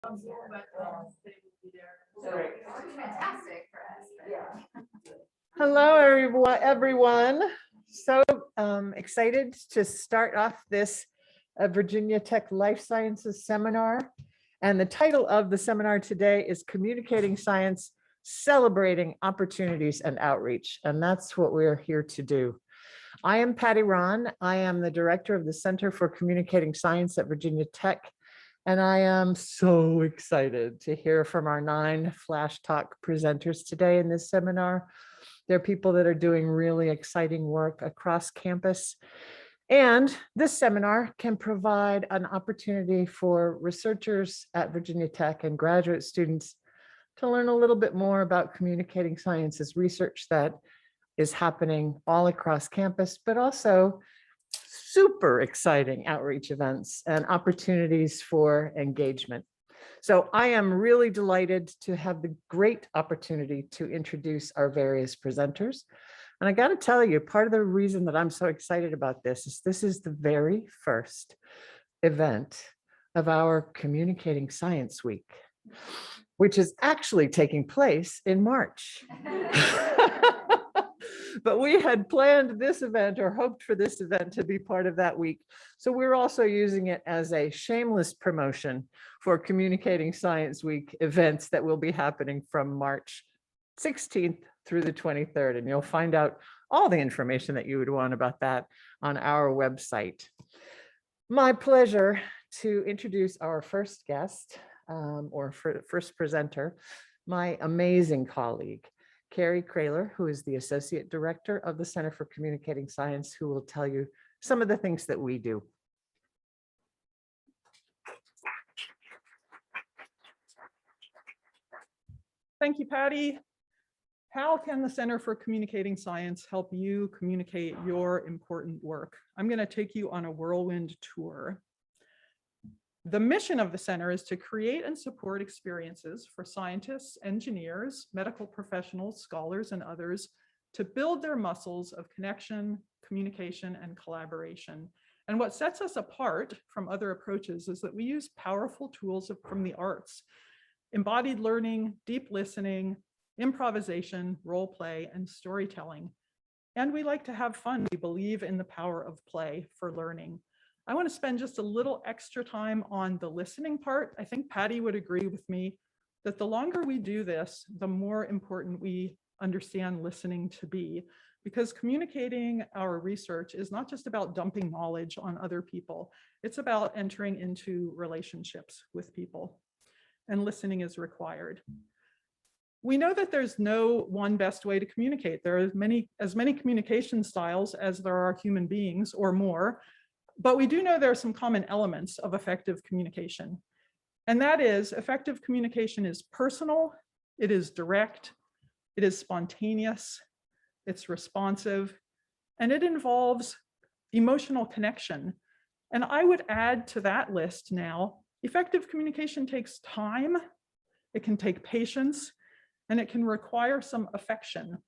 but they will be there. So it's fantastic for us. Yeah. Hello, everyone. So excited to start off this Virginia Tech Life Sciences seminar. And the title of the seminar today is Communicating Science, Celebrating Opportunities and Outreach. And that's what we're here to do. I am Patty Ron. I am the director of the Center for Communicating Science at Virginia Tech. And I am so excited to hear from our 9 Flash Talk presenters today in this seminar. They're people that are doing really exciting work across campus. And this seminar can provide an opportunity for researchers at Virginia Tech and graduate students to learn a little bit more about communicating sciences research that is happening all across campus, but also super exciting outreach events and opportunities for engagement. So I am really delighted to have the great opportunity to introduce our various presenters. And I got to tell you, part of the reason that I'm so excited about this is the very first event of our Communicating Science Week, which is actually taking place in March. But we had planned this event or hoped for this event to be part of that week. So we're also using it as a shameless promotion for Communicating Science Week events that will be happening from March 16th through the 23rd. And you'll find out all the information that you would want about that on our website. My pleasure to introduce our first guest first presenter, my amazing colleague, Carrie Kraler, who is the Associate Director of the Center for Communicating Science, who will tell you some of the things that we do. Thank you, Patty. How can the Center for Communicating Science help you communicate your important work? I'm going to take you on a whirlwind tour. The mission of the center is to create and support experiences for scientists, engineers, medical professionals, scholars, and others to build their muscles of connection, communication, and collaboration. And what sets us apart from other approaches is that we use powerful tools from the arts: embodied learning, deep listening, improvisation, role play, and storytelling. And we like to have fun. We believe in the power of play for learning. I want to spend just a little extra time on the listening part. I think Patty would agree with me that the longer we do this, the more important we understand listening to be, because communicating our research is not just about dumping knowledge on other people. It's about entering into relationships with people, and listening is required. We know that there's no one best way to communicate. There are as many communication styles as there are human beings or more. But we do know there are some common elements of effective communication. And that is, effective communication is personal, it is direct, it is spontaneous, it's responsive, and it involves emotional connection. And I would add to that list now, effective communication takes time, it can take patience, and it can require some affection.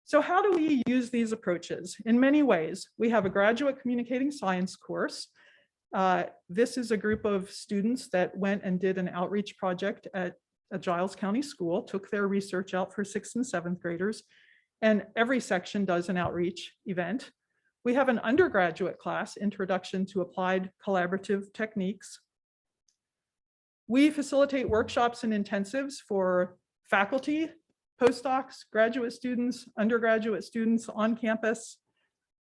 So how do we use these approaches? In many ways. We have a graduate communicating science course. This is a group of students that went and did an outreach project at a Giles County school, took their research out for 6th and 7th graders, and every section does an outreach event. We have an undergraduate class, Introduction to Applied Collaborative Techniques. We facilitate workshops and intensives for faculty, postdocs, graduate students, undergraduate students on campus,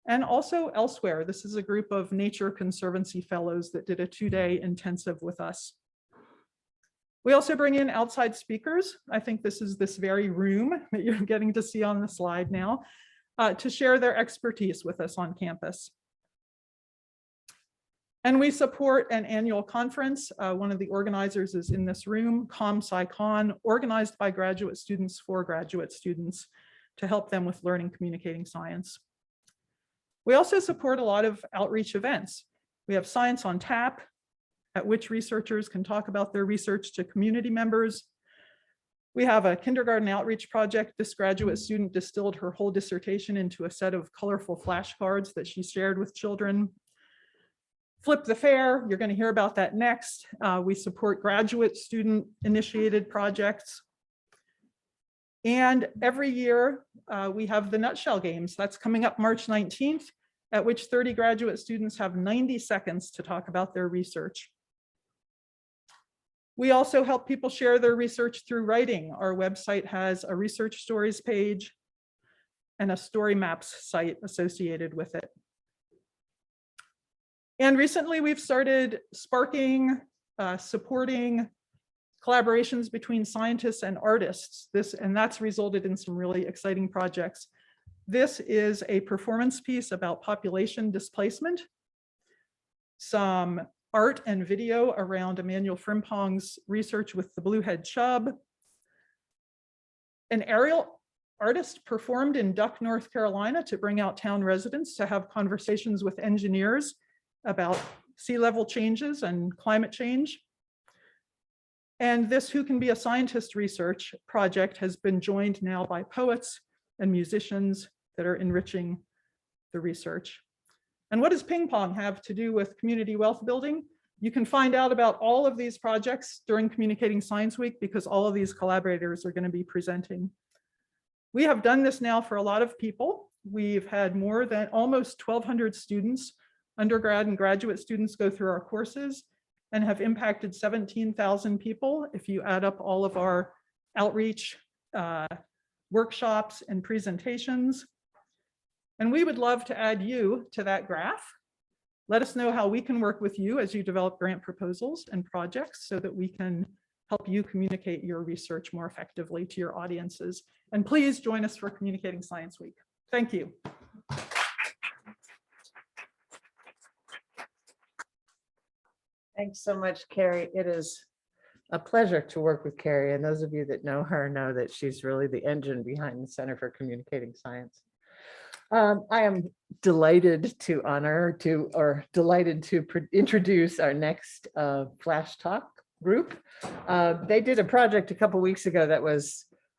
and also elsewhere. This is a group of Nature Conservancy fellows that did a 2-day intensive with us. We also bring in outside speakers. I think this is this very room that you're getting to see on the slide now, to share their expertise with us on campus. And we support an annual conference. One of the organizers is in this room, SciComm, organized by graduate students for graduate students to help them with learning communicating science. We also support a lot of outreach events. We have Science on Tap, at which researchers can talk about their research to community members. We have a kindergarten outreach project. This graduate student distilled her whole dissertation into a set of colorful flashcards that she shared with children. Flip the Fair, you're going to hear about that next. We support graduate student initiated projects. And every year we have the Nutshell Games. That's coming up March 19th, at which 30 graduate students have 90 seconds to talk about their research. We also help people share their research through writing. Our website has a research stories page and a story maps site associated with it. And recently we've started sparking, supporting collaborations between scientists and artists. And that's resulted in some really exciting projects. This is a performance piece about population displacement, some art and video around Emmanuel Frimpong's research with the bluehead chub. An aerial artist performed in Duck, North Carolina to bring out town residents to have conversations with engineers about sea level changes and climate change. And this Who Can Be a Scientist research project has been joined now by poets and musicians that are enriching the research. And what does ping pong have to do with community wealth building? You can find out about all of these projects during Communicating Science Week because all of these collaborators are going to be presenting. We have done this now for a lot of people. We've had more than almost 1,200 students, undergrad and graduate students, go through our courses and have impacted 17,000 people if you add up all of our outreach, workshops, and presentations. And we would love to add you to that graph. Let us know how we can work with you as you develop grant proposals and projects so that we can help you communicate your research more effectively to your audiences. And please join us for Communicating Science Week. Thank you. Thanks so much, Carrie. It is a pleasure to work with Carrie. And those of you that know her know that she's really the engine behind the Center for Communicating Science. I am delighted to introduce our next Flash Talk group. They did a project a couple weeks ago that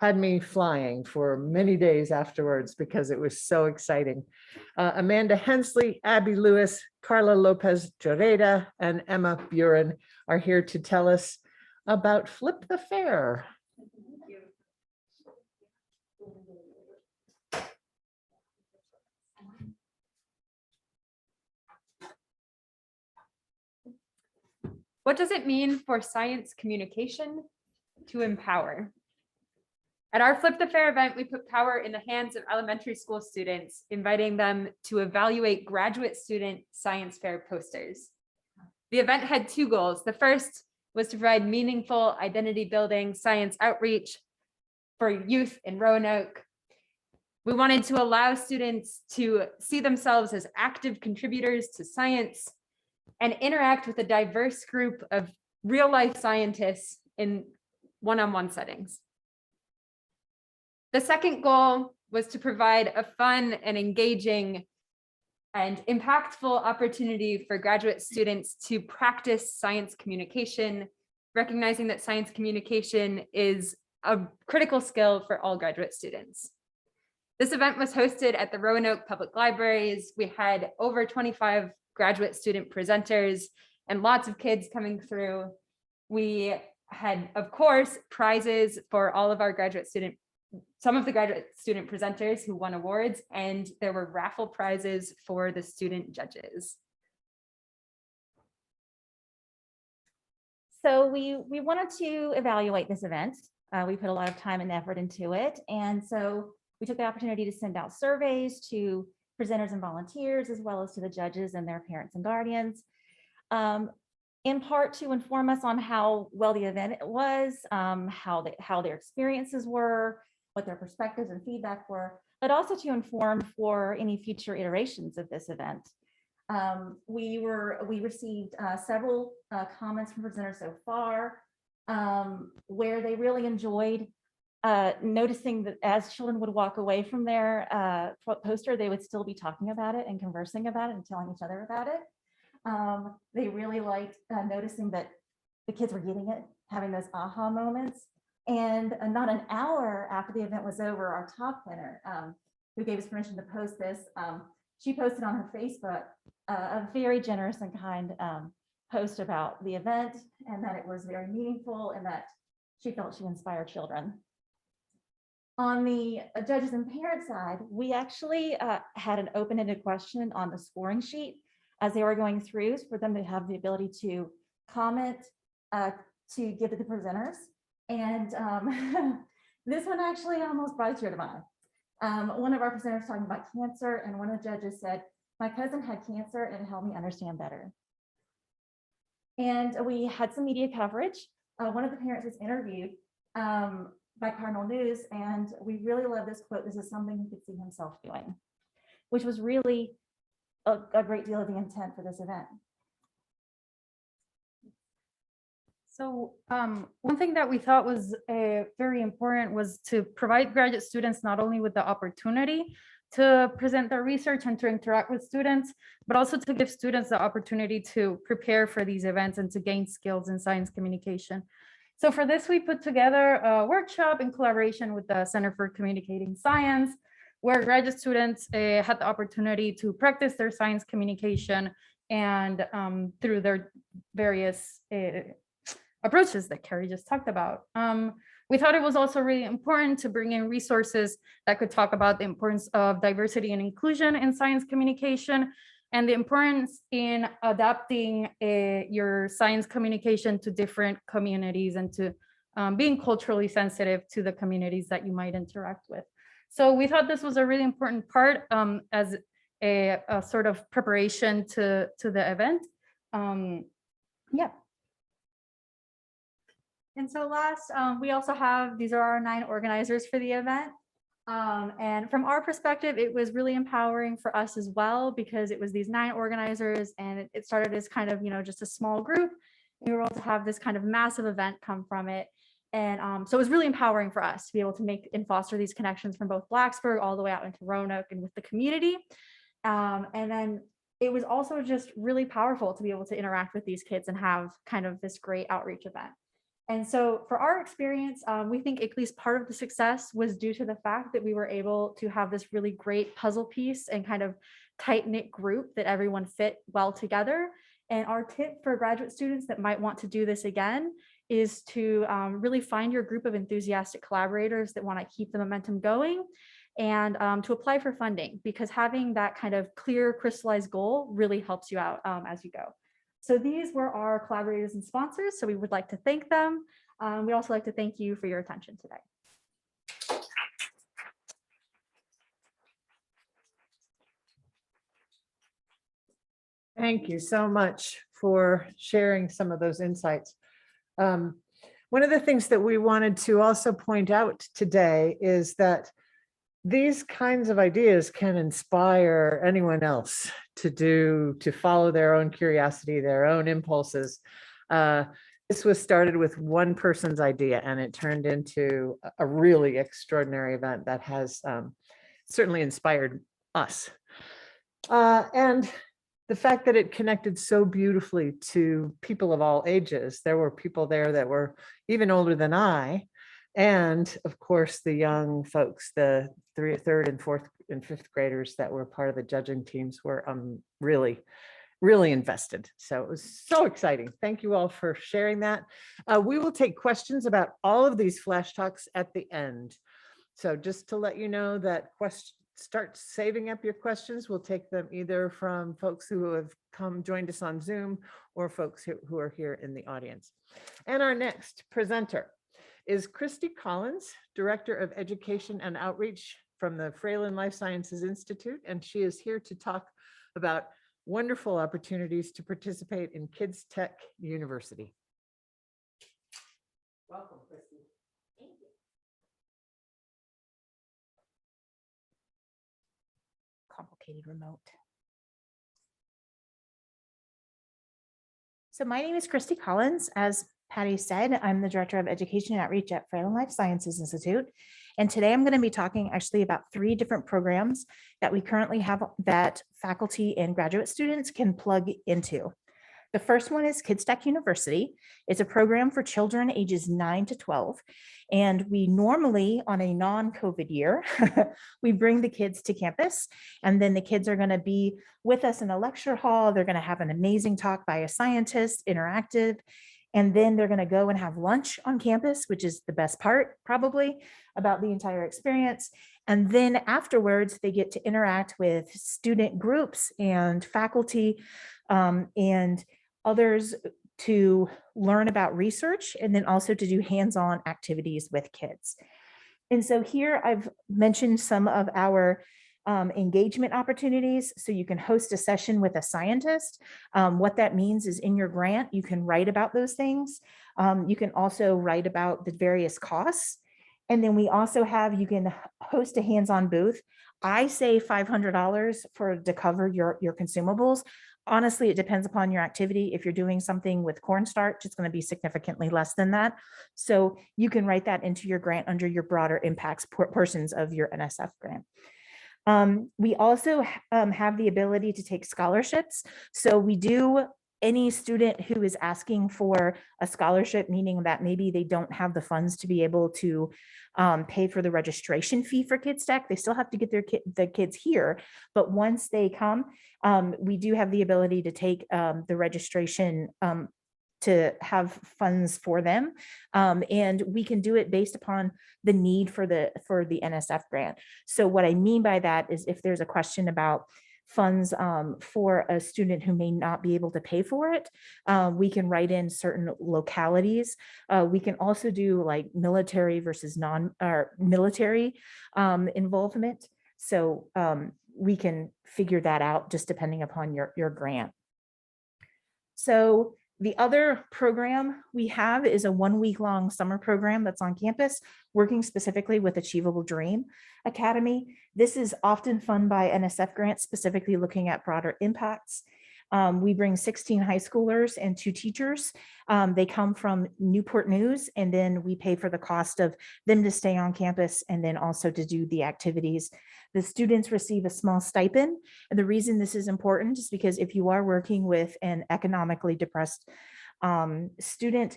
had me flying for many days afterwards because it was so exciting. Amanda Hensley, Abby Lewis, Carla Lopez Joreda, and Emma Buren are here to tell us about Flip the Fair. What does it mean for science communication to empower? At our Flip the Fair event, we put power in the hands of elementary school students, inviting them to evaluate graduate student science fair posters. The event had two goals. The first was to provide meaningful identity building science outreach for youth in Roanoke. We wanted to allow students to see themselves as active contributors to science and interact with a diverse group of real-life scientists in one-on-one settings. The second goal was to provide a fun and engaging and impactful opportunity for graduate students to practice science communication, recognizing that science communication is a critical skill for all graduate students. This event was hosted at the Roanoke Public Libraries. We had over 25 graduate student presenters and lots of kids coming through. We had, of course, prizes for all of our some of the graduate student presenters who won awards, and there were raffle prizes for the student judges. So we wanted to evaluate this event. We put a lot of time and effort into it. And so we took the opportunity to send out surveys to presenters and volunteers, as well as to the judges and their parents and guardians, in part to inform us on how well the event was, how their experiences were, what their perspectives and feedback were, but also to inform for any future iterations of this event. We received several comments from presenters so far, where they really enjoyed noticing that as children would walk away from their poster, they would still be talking about it and conversing about it and telling each other about it. They really liked noticing that the kids were getting it, having those aha moments. And not an hour after the event was over, our top winner, who gave us permission to post this, she posted on her Facebook a very generous and kind post about the event, and that it was very meaningful and that she felt she inspired children. On the judges and parent side, we actually had an open-ended question on the scoring sheet as they were going through for them to have the ability to comment to give to the presenters. And this one actually almost brought a tear to my eye. One of our presenters talking about cancer, and one of the judges said, "My cousin had cancer and it helped me understand better." And we had some media coverage. One of the parents was interviewed by Cardinal News, and we really love this quote. "This is something he could see himself doing," which was really a great deal of the intent for this event. So one thing that we thought was very important was to provide graduate students not only with the opportunity to present their research and to interact with students, but also to give students the opportunity to prepare for these events and to gain skills in science communication. So for this, we put together a workshop in collaboration with the Center for Communicating Science, where graduate students had the opportunity to practice their science communication and through their various approaches that Carrie just talked about. We thought it was also really important to bring in resources that could talk about the importance of diversity and inclusion in science communication and the importance in adapting your science communication to different communities and to being culturally sensitive to the communities that you might interact with. So we thought this was a really important part as a sort of preparation to the event. Yeah. And so last, we also have, these are our 9 organizers for the event. And from our perspective, it was really empowering for us as well, because it was these 9 organizers and it started as kind of, just a small group. We were able to have this kind of massive event come from it. And so it was really empowering for us to be able to make and foster these connections from both Blacksburg all the way out into Roanoke and with the community. And then it was also just really powerful to be able to interact with these kids and have kind of this great outreach event. And so for our experience, we think at least part of the success was due to the fact that we were able to have this really great puzzle piece and kind of tight-knit group that everyone fit well together. And our tip for graduate students that might want to do this again is to really find your group of enthusiastic collaborators that want to keep the momentum going, and to apply for funding, because having that kind of clear crystallized goal really helps you out as you go. So these were our collaborators and sponsors, so we would like to thank them. We'd also like to thank you for your attention today. Thank you so much for sharing some of those insights. One of the things that we wanted to also point out today is that these kinds of ideas can inspire anyone else to follow their own curiosity, their own impulses. This was started with one person's idea, and it turned into a really extraordinary event that has certainly inspired us. And the fact that it connected so beautifully to people of all ages. There were people there that were even older than I. And of course, the young folks, the third and fourth and fifth graders that were part of the judging teams were really, really invested. So it was so exciting. Thank you all for sharing that. We will take questions about all of these flash talks at the end. So just to let you know that start saving up your questions. We'll take them either from folks who have joined us on Zoom or folks who are here in the audience. And our next presenter is Christy Collins, Director of Education and Outreach from the Fralin Life Sciences Institute, and she is here to talk about wonderful opportunities to participate in Kids Tech University. Welcome, Christy. Thank you. Complicated remote. So my name is Christy Collins. As Patty said, I'm the Director of Education and Outreach at Fralin Life Sciences Institute. And today I'm going to be talking actually about 3 different programs that we currently have that faculty and graduate students can plug into. The first one is Kids Tech University. It's a program for children ages 9 to 12. And we normally, on a non-COVID year, we bring the kids to campus, and then the kids are going to be with us in a lecture hall. They're going to have an amazing talk by a scientist, interactive, and then they're going to go and have lunch on campus, which is the best part probably about the entire experience. And then afterwards, they get to interact with student groups and faculty and others to learn about research, and then also to do hands-on activities with kids. And so here I've mentioned some of our engagement opportunities. So you can host a session with a scientist. What that means is in your grant, you can write about those things. You can also write about the various costs. And then we also have, you can host a hands-on booth. I say $500 to cover your consumables. Honestly, it depends upon your activity. If you're doing something with cornstarch, it's going to be significantly less than that. So you can write that into your grant under your broader impacts portions of your NSF grant. We also have the ability to take scholarships. So we do, any student who is asking for a scholarship, meaning that maybe they don't have the funds to be able to pay for the registration fee for Kids Tech, they still have to get the kids here. But once they come, we do have the ability to take the registration to have funds for them. And we can do it based upon the need for the NSF grant. So what I mean by that is if there's a question about funds for a student who may not be able to pay for it, we can write in certain localities. We can also do like military versus non-military involvement. So we can figure that out just depending upon your grant. So the other program we have is a 1 week long summer program that's on campus, working specifically with Achievable Dream Academy. This is often funded by NSF grants, specifically looking at broader impacts. We bring 16 high schoolers and 2 teachers. They come from Newport News, and then we pay for the cost of them to stay on campus and then also to do the activities. The students receive a small stipend. And the reason this is important is because if you are working with an economically depressed student,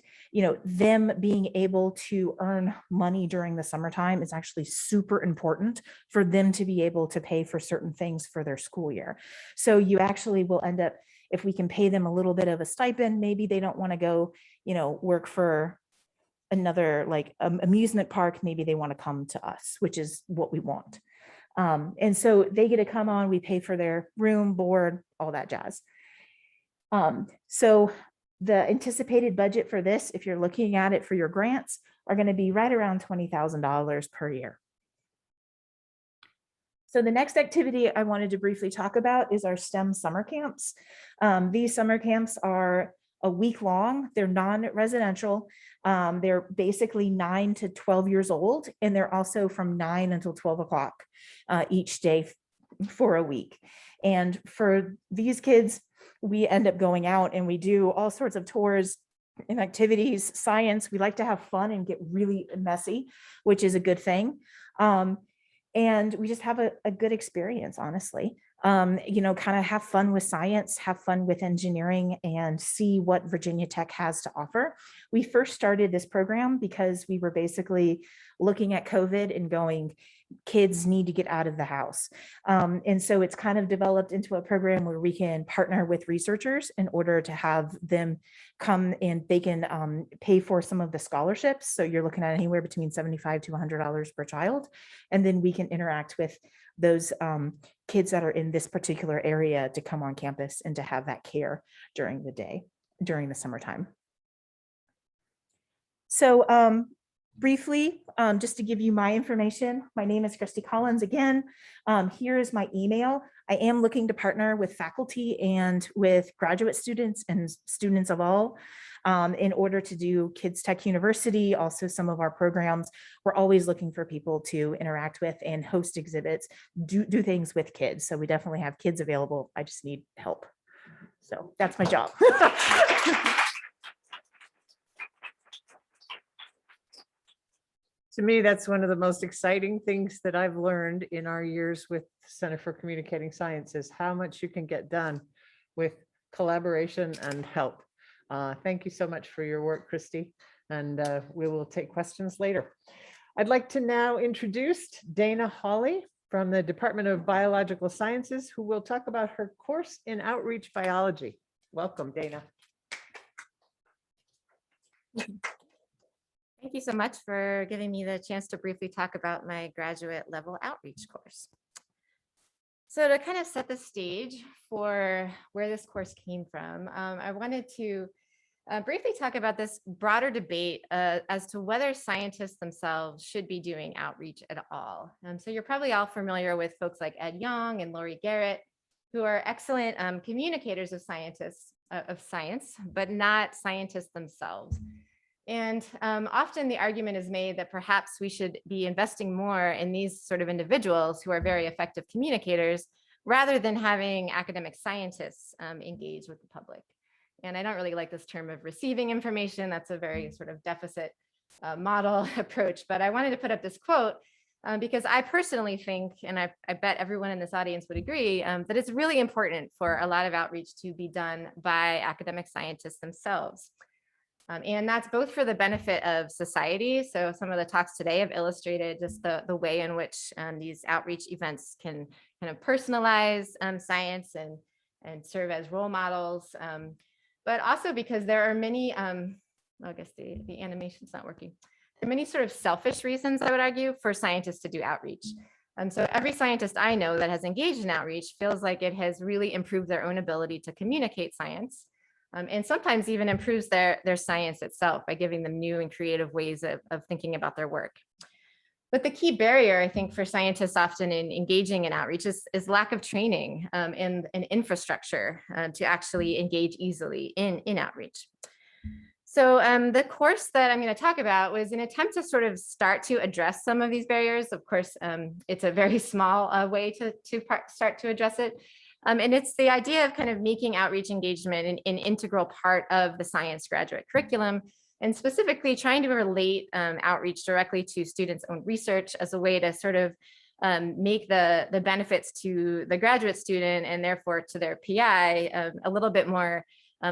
them being able to earn money during the summertime is actually super important for them to be able to pay for certain things for their school year. So you actually will end up, if we can pay them a little bit of a stipend, maybe they don't want to go, work for another like amusement park. Maybe they want to come to us, which is what we want. And so they get to come on, we pay for their room, board, all that jazz. So the anticipated budget for this, if you're looking at it for your grants, are going to be right around $20,000 per year. So the next activity I wanted to briefly talk about is our STEM summer camps. These summer camps are a week long. They're non-residential. They're basically 9 to 12 years old, and they're also from 9 until 12 o'clock each day for a week. And for these kids, we end up going out and we do all sorts of tours and activities, science. We like to have fun and get really messy, which is a good thing. And we just have a good experience, honestly. Kind of have fun with science, have fun with engineering, and see what Virginia Tech has to offer. We first started this program because we were basically looking at COVID and going, kids need to get out of the house. And so it's kind of developed into a program where we can partner with researchers in order to have them come and they can pay for some of the scholarships. So you're looking at anywhere between $75 to $100 per child. And then we can interact with those kids that are in this particular area to come on campus and to have that care during the day, during the summertime. So briefly, just to give you my information, my name is Christy Collins again. Here is my email. I am looking to partner with faculty and with graduate students and students of all in order to do Kids Tech University, also some of our programs. We're always looking for people to interact with and host exhibits, do things with kids. So we definitely have kids available. I just need help. So that's my job. To me, that's one of the most exciting things that I've learned in our years with Center for Communicating Science is how much you can get done with collaboration and help. Thank you so much for your work, Christy, and we will take questions later. I'd like to now introduce Dana Hawley from the Department of Biological Sciences, who will talk about her course in outreach biology. Welcome, Dana. Thank you so much for giving me the chance to briefly talk about my graduate level outreach course. So to kind of set the stage for where this course came from, I wanted to briefly talk about this broader debate as to whether scientists themselves should be doing outreach at all. So you're probably all familiar with folks like Ed Yong and Laurie Garrett, who are excellent communicators of science, but not scientists themselves. And often the argument is made that perhaps we should be investing more in these sort of individuals who are very effective communicators rather than having academic scientists engage with the public. And I don't really like this term of receiving information. That's a very sort of deficit model approach. But I wanted to put up this quote because I personally think, and I bet everyone in this audience would agree, that it's really important for a lot of outreach to be done by academic scientists themselves. And that's both for the benefit of society. So some of the talks today have illustrated just the way in which these outreach events can kind of personalize science and serve as role models, but also because there are many, I guess the animation's not working. There are many sort of selfish reasons, I would argue, for scientists to do outreach. So every scientist I know that has engaged in outreach feels like it has really improved their own ability to communicate science. And sometimes even improves their science itself by giving them new and creative ways of thinking about their work. But the key barrier, I think, for scientists often in engaging in outreach is lack of training and infrastructure to actually engage easily in outreach. So the course that I'm going to talk about was an attempt to sort of start to address some of these barriers. Of course, it's a very small way to start to address it. And it's the idea of kind of making outreach engagement an integral part of the science graduate curriculum, and specifically trying to relate outreach directly to students' own research as a way to sort of make the benefits to the graduate student and therefore to their PI a little bit more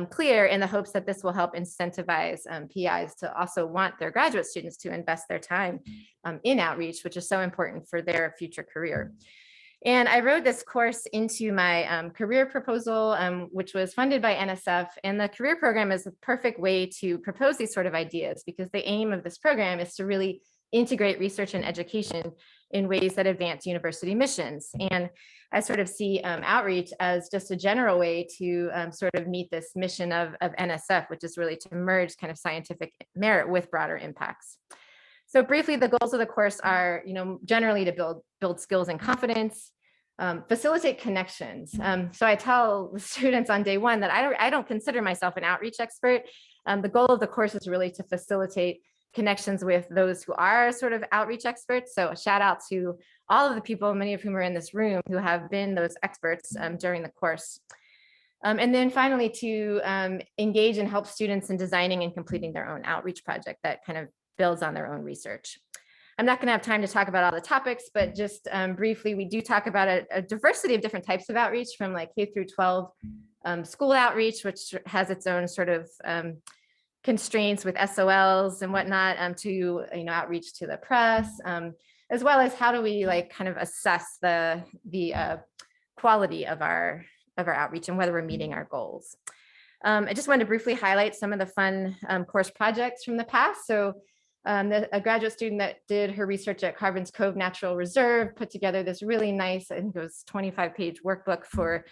clear, in the hopes that this will help incentivize PIs to also want their graduate students to invest their time in outreach, which is so important for their future career. And I wrote this course into my career proposal, which was funded by NSF. And the career program is a perfect way to propose these sort of ideas, because the aim of this program is to really integrate research and education in ways that advance university missions. And I sort of see outreach as just a general way to sort of meet this mission of NSF, which is really to merge kind of scientific merit with broader impacts. So briefly, the goals of the course are, generally to build skills and confidence, facilitate connections. So I tell the students on day one that I don't consider myself an outreach expert. The goal of the course is really to facilitate connections with those who are sort of outreach experts. So a shout out to all of the people, many of whom are in this room, who have been those experts during the course. And then finally, to engage and help students in designing and completing their own outreach project that kind of builds on their own research. I'm not going to have time to talk about all the topics, but just briefly, we do talk about a diversity of different types of outreach, from like K through 12 school outreach, which has its own sort of constraints with SOLs and whatnot, to outreach to the press, as well as how do we kind of assess the quality of our outreach and whether we're meeting our goals. I just wanted to briefly highlight some of the fun course projects from the past. So a graduate student that did her research at Carbon's Cove Natural Reserve put together this really nice, I think it was 25-page workbook for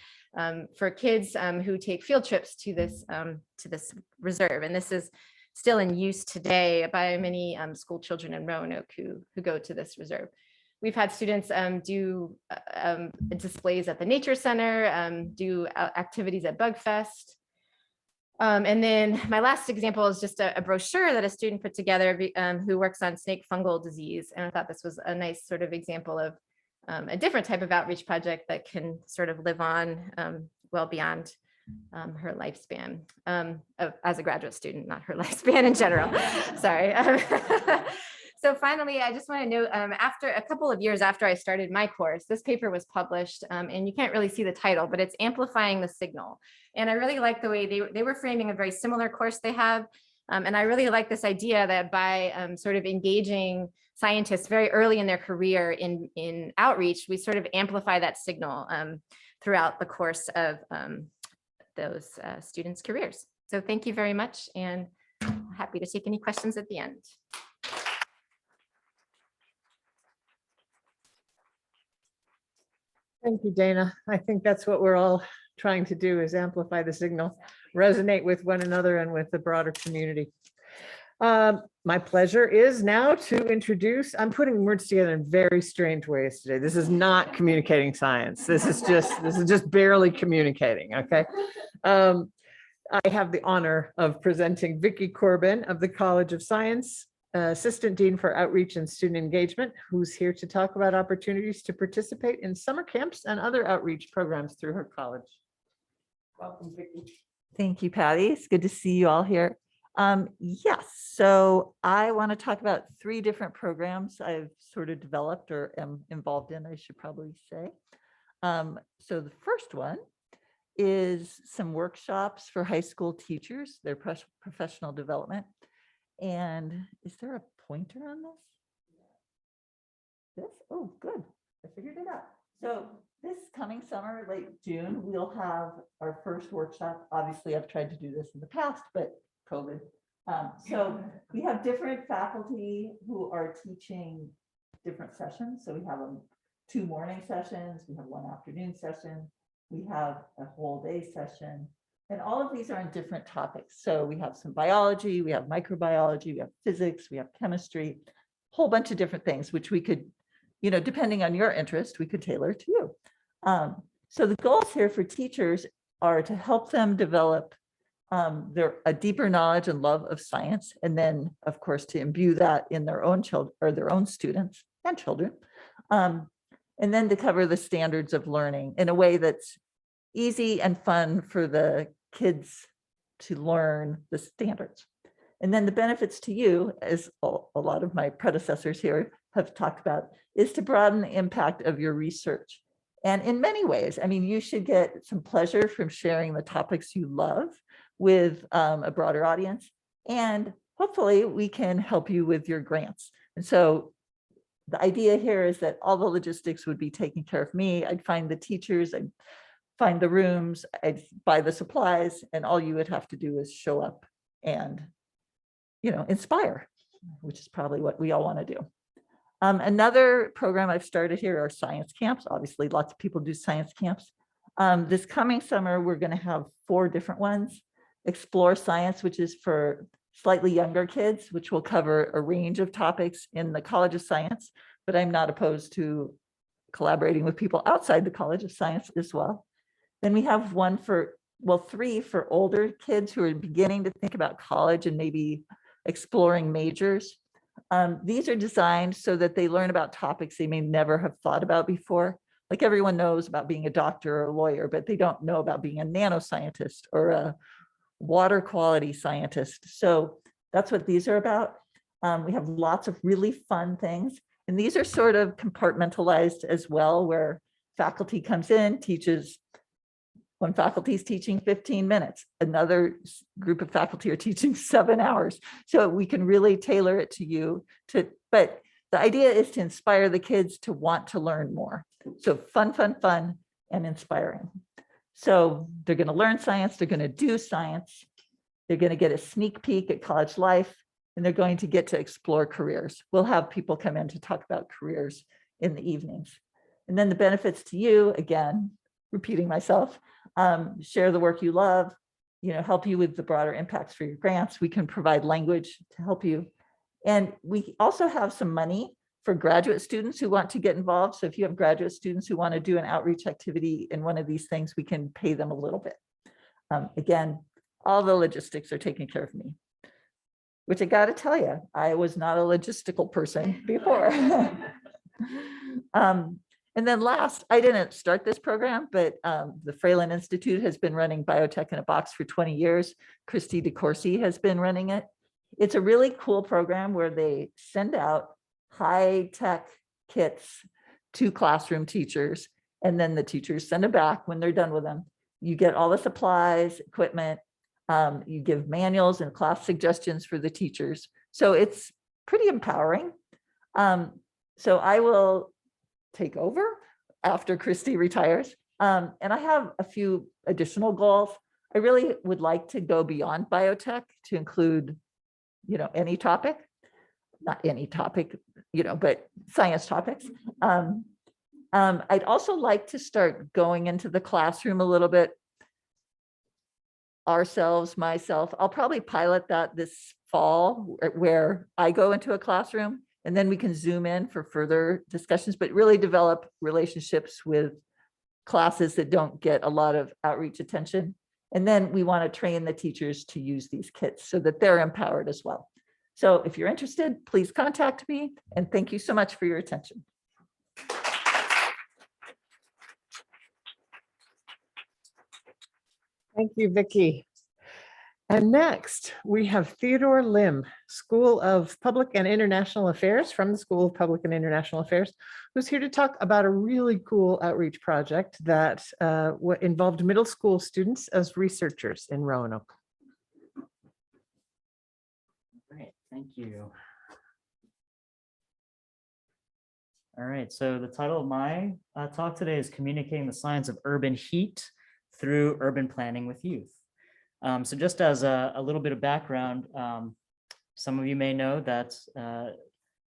kids who take field trips to this reserve. And this is still in use today by many school children in Roanoke who go to this reserve. We've had students do displays at the Nature Center, do activities at Bug Fest. And then my last example is just a brochure that a student put together who works on snake fungal disease. And I thought this was a nice sort of example of a different type of outreach project that can sort of live on well beyond her lifespan as a graduate student, not her lifespan in general. Sorry. So finally, I just want to note, after a couple of years after I started my course, this paper was published, and you can't really see the title, but it's Amplifying the Signal. And I really like the way they were framing a very similar course they have. And I really like this idea that by sort of engaging scientists very early in their career in outreach, we sort of amplify that signal throughout the course of those students' careers. So thank you very much, and happy to take any questions at the end. Thank you, Dana. I think that's what we're all trying to do, is amplify the signal, resonate with one another and with the broader community. My pleasure is now to introduce, I'm putting words together in very strange ways today. This is not communicating science. This is just barely communicating, okay? I have the honor of presenting Vicki Corbin of the College of Science, Assistant Dean for Outreach and Student Engagement, who's here to talk about opportunities to participate in summer camps and other outreach programs through her college. Welcome, Vicki. Thank you, Patty. It's good to see you all here. Yes, so I want to talk about 3 different programs I've sort of developed or am involved in, I should probably say. So the first one is some workshops for high school teachers, their professional development. And is there a pointer on this? This? Oh, good. I figured it out. So this coming summer, late June, we'll have our first workshop. Obviously, I've tried to do this in the past, but COVID. So we have different faculty who are teaching different sessions. So we have 2 morning sessions, we have 1 afternoon session, we have a whole day session. And all of these are on different topics. So we have some biology, we have microbiology, we have physics, we have chemistry, a whole bunch of different things, which we could, depending on your interest, we could tailor to you. So the goals here for teachers are to help them develop a deeper knowledge and love of science. And then, of course, to imbue that in their own children or their own students and children. And then to cover the standards of learning in a way that's easy and fun for the kids to learn the standards. And then the benefits to you, as a lot of my predecessors here have talked about, is to broaden the impact of your research. And in many ways, I mean, you should get some pleasure from sharing the topics you love with a broader audience. And hopefully we can help you with your grants. And so the idea here is that all the logistics would be taken care of me. I'd find the teachers, I'd find the rooms, I'd buy the supplies, and all you would have to do is show up and, inspire, which is probably what we all want to do. Another program I've started here are science camps. Obviously, lots of people do science camps. This coming summer, we're going to have 4 different ones. Explore Science, which is for slightly younger kids, which will cover a range of topics in the College of Science, but I'm not opposed to collaborating with people outside the College of Science as well. Then we have 3 for older kids who are beginning to think about college and maybe exploring majors. These are designed so that they learn about topics they may never have thought about before. Like everyone knows about being a doctor or a lawyer, but they don't know about being a nanoscientist or a water quality scientist. So that's what these are about. We have lots of really fun things. And these are sort of compartmentalized as well, where faculty comes in, teaches. One faculty is teaching 15 minutes. Another group of faculty are teaching 7 hours. So we can really tailor it to you. But the idea is to inspire the kids to want to learn more. So fun, fun, fun, and inspiring. So they're going to learn science. They're going to do science. They're going to get a sneak peek at college life, and they're going to get to explore careers. We'll have people come in to talk about careers in the evenings. And then the benefits to you, again, repeating myself, share the work you love, help you with the broader impacts for your grants. We can provide language to help you. And we also have some money for graduate students who want to get involved. So if you have graduate students who want to do an outreach activity in one of these things, we can pay them a little bit. Again, all the logistics are taken care of me, which I got to tell you, I was not a logistical person before. And then last, I didn't start this program, but the Fralin Institute has been running Biotech in a Box for 20 years. Christy Collins has been running it. It's a really cool program where they send out high-tech kits to classroom teachers, and then the teachers send them back when they're done with them. You get all the supplies, equipment, you give manuals and class suggestions for the teachers. So it's pretty empowering. So I will take over after Christy retires. And I have a few additional goals. I really would like to go beyond biotech to include, any topic, not any topic, but science topics. I'd also like to start going into the classroom a little bit myself. I'll probably pilot that this fall where I go into a classroom, and then we can zoom in for further discussions, but really develop relationships with classes that don't get a lot of outreach attention. And then we want to train the teachers to use these kits so that they're empowered as well. So if you're interested, please contact me, and thank you so much for your attention. Thank you, Vicki. And next, we have Theodore Lim, School of Public and International Affairs, from the School of Public and International Affairs, who's here to talk about a really cool outreach project that involved middle school students as researchers in Roanoke. Great, thank you. All right, so the title of my talk today is Communicating the Science of Urban Heat through Urban Planning with Youth. So just as a little bit of background, some of you may know that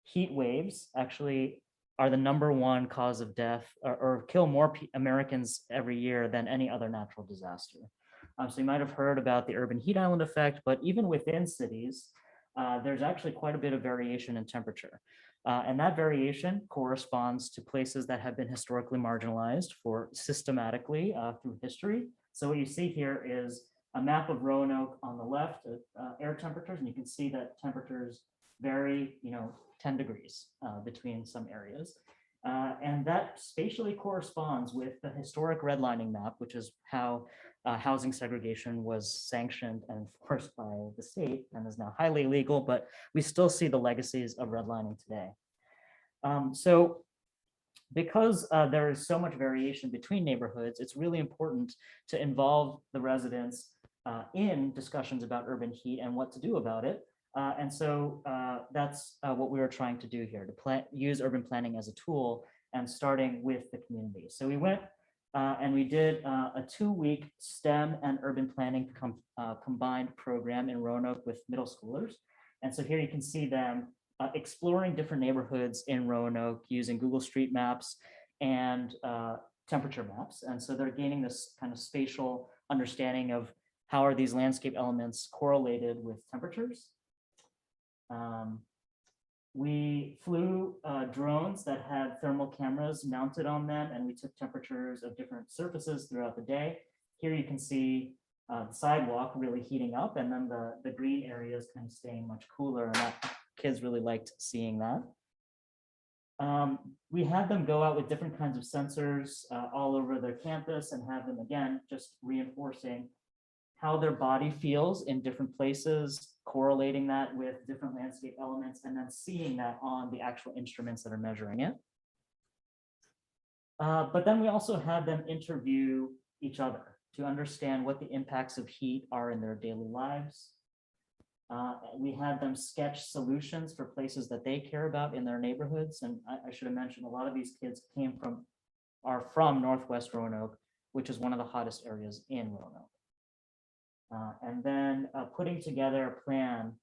heat waves actually are the #1 cause of death or kill more Americans every year than any other natural disaster. So you might have heard about the urban heat island effect, but even within cities, there's actually quite a bit of variation in temperature. And that variation corresponds to places that have been historically marginalized for systematically through history. So what you see here is a map of Roanoke on the left, air temperatures, and you can see that temperatures vary, 10 degrees between some areas. And that spatially corresponds with the historic redlining map, which is how housing segregation was sanctioned and enforced by the state and is now highly illegal, but we still see the legacies of redlining today. So because there is so much variation between neighborhoods, it's really important to involve the residents in discussions about urban heat and what to do about it. And so that's what we were trying to do here, to use urban planning as a tool and starting with the community. So we went and we did a 2-week STEM and urban planning combined program in Roanoke with middle schoolers. And so here you can see them exploring different neighborhoods in Roanoke using Google Street Maps and temperature maps. And so they're gaining this kind of spatial understanding of how are these landscape elements correlated with temperatures. We flew drones that had thermal cameras mounted on them, and we took temperatures of different surfaces throughout the day. Here you can see the sidewalk really heating up, and then the green areas kind of staying much cooler, and that kids really liked seeing that. We had them go out with different kinds of sensors all over their campus and have them, again, just reinforcing how their body feels in different places, correlating that with different landscape elements, and then seeing that on the actual instruments that are measuring it. But then we also had them interview each other to understand what the impacts of heat are in their daily lives. We had them sketch solutions for places that they care about in their neighborhoods. And I should have mentioned, a lot of these kids are from Northwest Roanoke, which is one of the hottest areas in Roanoke. And then putting together a plan,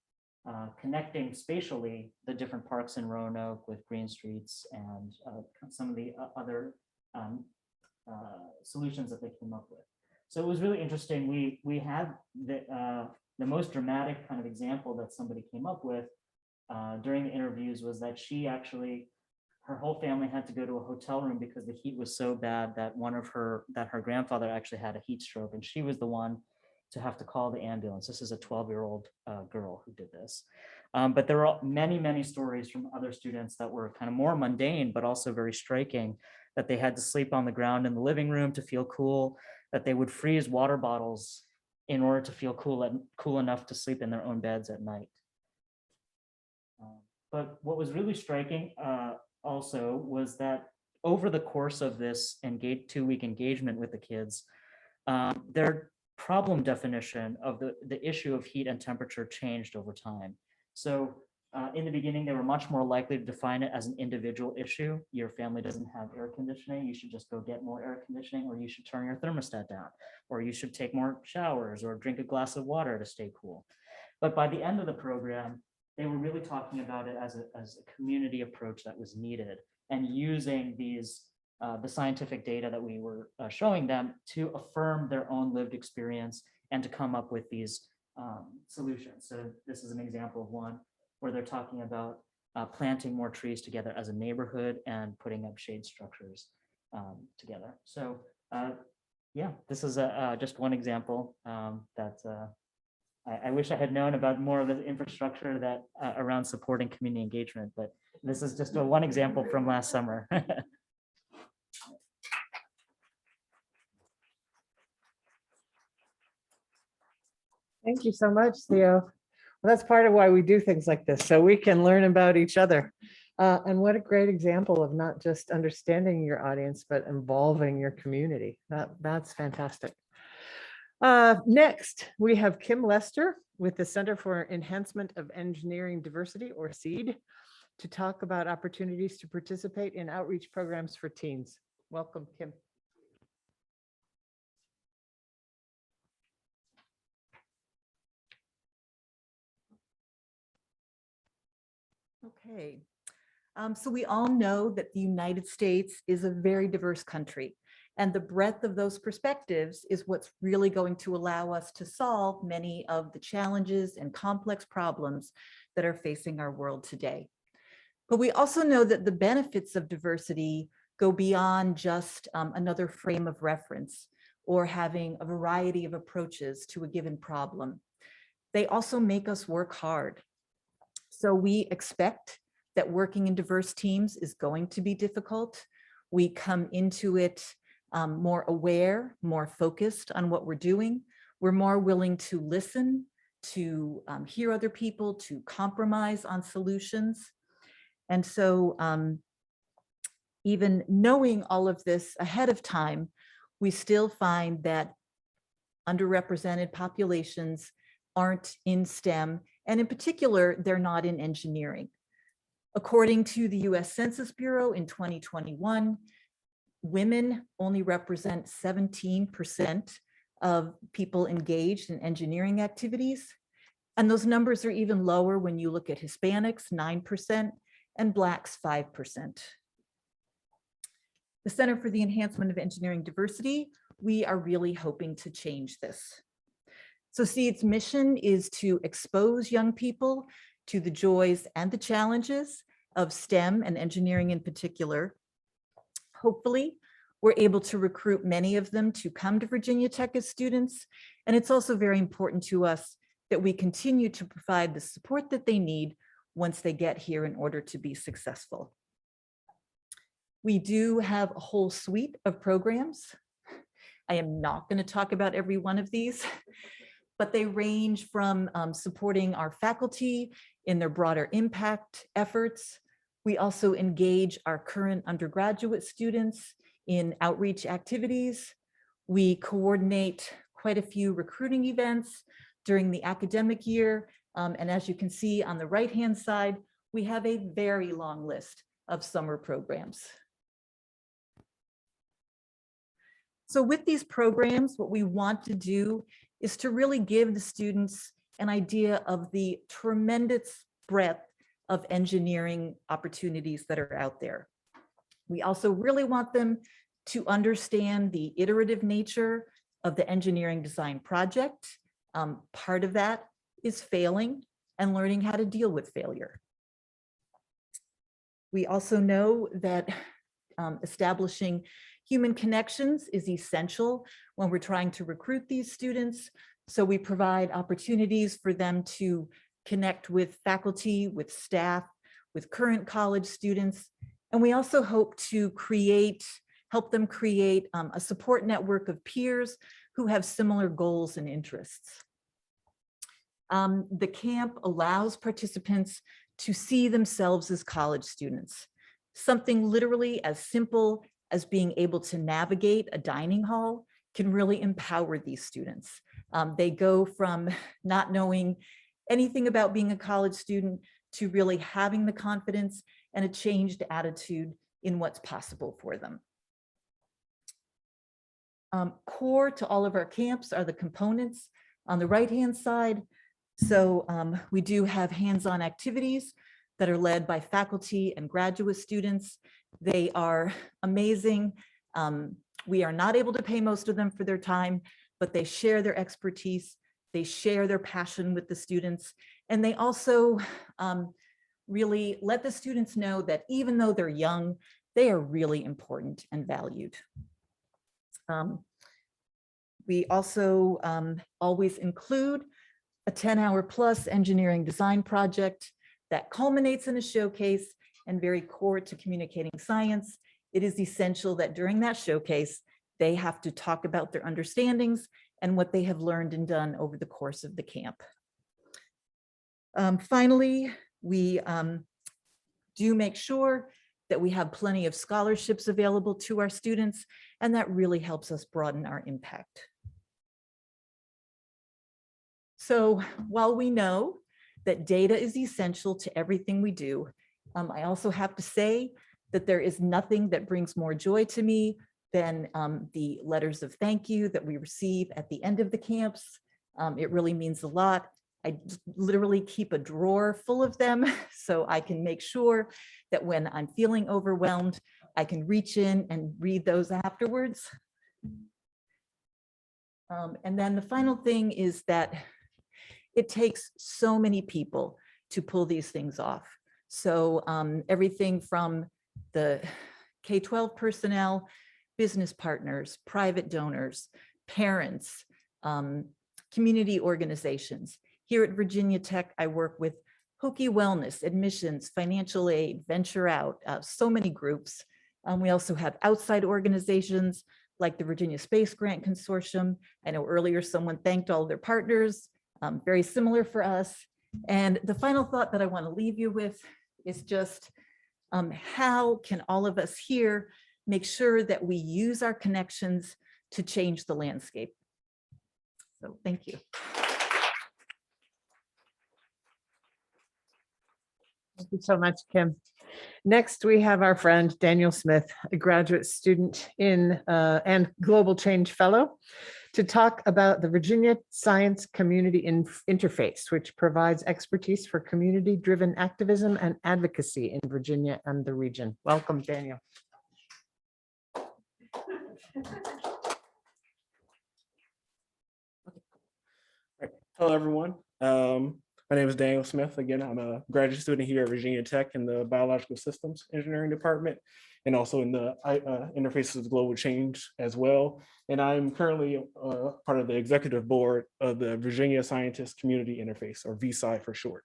connecting spatially the different parks in Roanoke with green streets and some of the other solutions that they came up with. So it was really interesting. We had the most dramatic kind of example that somebody came up with during the interviews was that her whole family had to go to a hotel room because the heat was so bad that her grandfather actually had a heat stroke, and she was the one to have to call the ambulance. This is a 12-year-old girl who did this. But there are many, many stories from other students that were kind of more mundane, but also very striking, that they had to sleep on the ground in the living room to feel cool, that they would freeze water bottles in order to feel cool enough to sleep in their own beds at night. But what was really striking also was that over the course of this 2-week engagement with the kids, their problem definition of the issue of heat and temperature changed over time. So in the beginning, they were much more likely to define it as an individual issue. Your family doesn't have air conditioning, you should just go get more air conditioning, or you should turn your thermostat down, or you should take more showers, or drink a glass of water to stay cool. But by the end of the program, they were really talking about it as a community approach that was needed, and using these the scientific data that we were showing them to affirm their own lived experience and to come up with these solutions. So this is an example of one where they're talking about planting more trees together as a neighborhood and putting up shade structures together. So yeah, this is just one example that I wish I had known about more of the infrastructure that around supporting community engagement, but this is just one example from last summer. Thank you so much, Theo. Well, that's part of why we do things like this, so we can learn about each other. And what a great example of not just understanding your audience, but involving your community. That's fantastic. Next, we have Kim Lester with the Center for Enhancement of Engineering Diversity, or SEED, to talk about opportunities to participate in outreach programs for teens. Welcome, Kim. Okay, so we all know that the United States is a very diverse country, and the breadth of those perspectives is what's really going to allow us to solve many of the challenges and complex problems that are facing our world today. But we also know that the benefits of diversity go beyond just another frame of reference or having a variety of approaches to a given problem. They also make us work hard. So we expect that working in diverse teams is going to be difficult. We come into it more aware, more focused on what we're doing. We're more willing to listen, to hear other people, to compromise on solutions. And so even knowing all of this ahead of time, we still find that underrepresented populations aren't in STEM, and in particular, they're not in engineering. According to the US Census Bureau in 2021, women only represent 17% of people engaged in engineering activities. And those numbers are even lower when you look at Hispanics, 9%, and Blacks, 5%. The Center for the Enhancement of Engineering Diversity, we are really hoping to change this. So SEED's mission is to expose young people to the joys and the challenges of STEM and engineering in particular. Hopefully, we're able to recruit many of them to come to Virginia Tech as students. And it's also very important to us that we continue to provide the support that they need once they get here in order to be successful. We do have a whole suite of programs. I am not going to talk about every one of these, but they range from supporting our faculty in their broader impact efforts. We also engage our current undergraduate students in outreach activities. We coordinate quite a few recruiting events during the academic year. And as you can see on the right-hand side, we have a very long list of summer programs. So with these programs, what we want to do is to really give the students an idea of the tremendous breadth of engineering opportunities that are out there. We also really want them to understand the iterative nature of the engineering design project. Part of that is failing and learning how to deal with failure. We also know that establishing human connections is essential when we're trying to recruit these students. So we provide opportunities for them to connect with faculty, with staff, with current college students. And we also hope to help them create a support network of peers who have similar goals and interests. The camp allows participants to see themselves as college students. Something literally as simple as being able to navigate a dining hall can really empower these students. They go from not knowing anything about being a college student to really having the confidence and a changed attitude in what's possible for them. Core to all of our camps are the components on the right-hand side. So we do have hands-on activities that are led by faculty and graduate students. They are amazing. We are not able to pay most of them for their time, but they share their expertise, they share their passion with the students, and they also really let the students know that even though they're young, they are really important and valued. We also always include a 10-hour plus engineering design project that culminates in a showcase, and very core to communicating science. It is essential that during that showcase, they have to talk about their understandings and what they have learned and done over the course of the camp. Finally, we do make sure that we have plenty of scholarships available to our students, and that really helps us broaden our impact. So while we know that data is essential to everything we do, I also have to say that there is nothing that brings more joy to me than the letters of thank you that we receive at the end of the camps. It really means a lot. I literally keep a drawer full of them so I can make sure that when I'm feeling overwhelmed, I can reach in and read those afterwards. And then the final thing is that it takes so many people to pull these things off. So everything from the K-12 personnel, business partners, private donors, parents, community organizations. Here at Virginia Tech, I work with Hokie Wellness, admissions, financial aid, venture out, so many groups. We also have outside organizations like the Virginia Space Grant Consortium. I know earlier someone thanked all their partners, very similar for us. And the final thought that I want to leave you with is just how can all of us here make sure that we use our connections to change the landscape? So thank you. Thank you so much, Kim. Next, we have our friend Daniel Smith, a graduate student in and Global Change Fellow, to talk about the Virginia Science Community Interface, which provides expertise for community-driven activism and advocacy in Virginia and the region. Welcome, Daniel. Hello, everyone. My name is Daniel Smith. Again, I'm a graduate student here at Virginia Tech in the Biological Systems Engineering Department, and also in the Interfaces of Global Change as well. And I'm currently part of the executive board of the Virginia Scientist Community Interface, or VSci for short.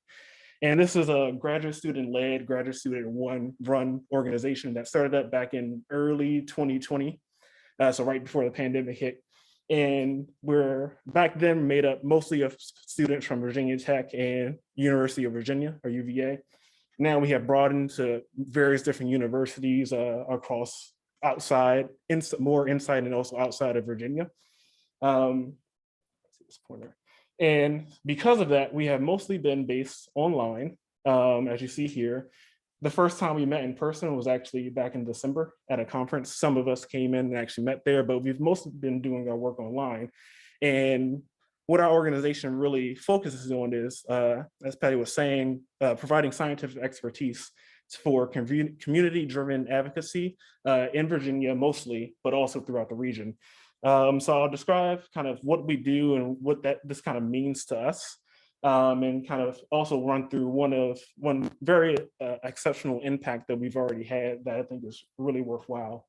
And this is a graduate student-led, graduate student-run organization that started up back in early 2020, so right before the pandemic hit. And we're back then made up mostly of students from Virginia Tech and University of Virginia, or UVA. Now we have broadened to various different universities across outside, more inside and also outside of Virginia. Let's see this pointer. And because of that, we have mostly been based online, as you see here. The first time we met in person was actually back in December at a conference. Some of us came in and actually met there, but we've mostly been doing our work online. And what our organization really focuses on is, as Patty was saying, providing scientific expertise for community-driven advocacy in Virginia mostly, but also throughout the region. So I'll describe kind of what we do and what this kind of means to us. And kind of also run through one very exceptional impact that we've already had that I think is really worthwhile.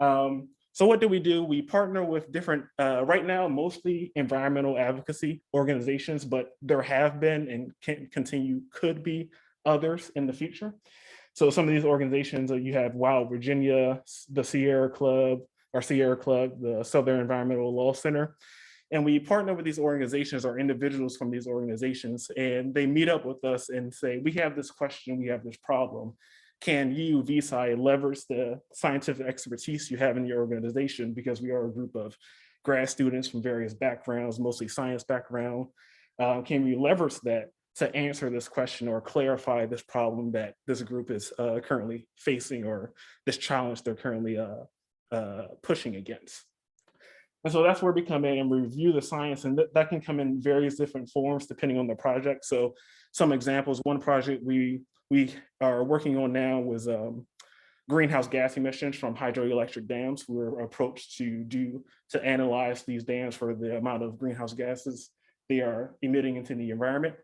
So what do? We partner with different, right now, mostly environmental advocacy organizations, but there have been and could be others in the future. So some of these organizations, you have Wild Virginia, the Sierra Club, the Southern Environmental Law Center. And we partner with these organizations or individuals from these organizations, and they meet up with us and say, we have this question, we have this problem. Can you, VSci, leverage the scientific expertise you have in your organization? Because we are a group of grad students from various backgrounds, mostly science background. Can we leverage that to answer this question or clarify this problem that this group is currently facing, or this challenge they're currently pushing against? And so that's where we come in and review the science, and that can come in various different forms depending on the project. So some examples, one project we are working on now was greenhouse gas emissions from hydroelectric dams. We were approached to analyze these dams for the amount of greenhouse gases they are emitting into the environment.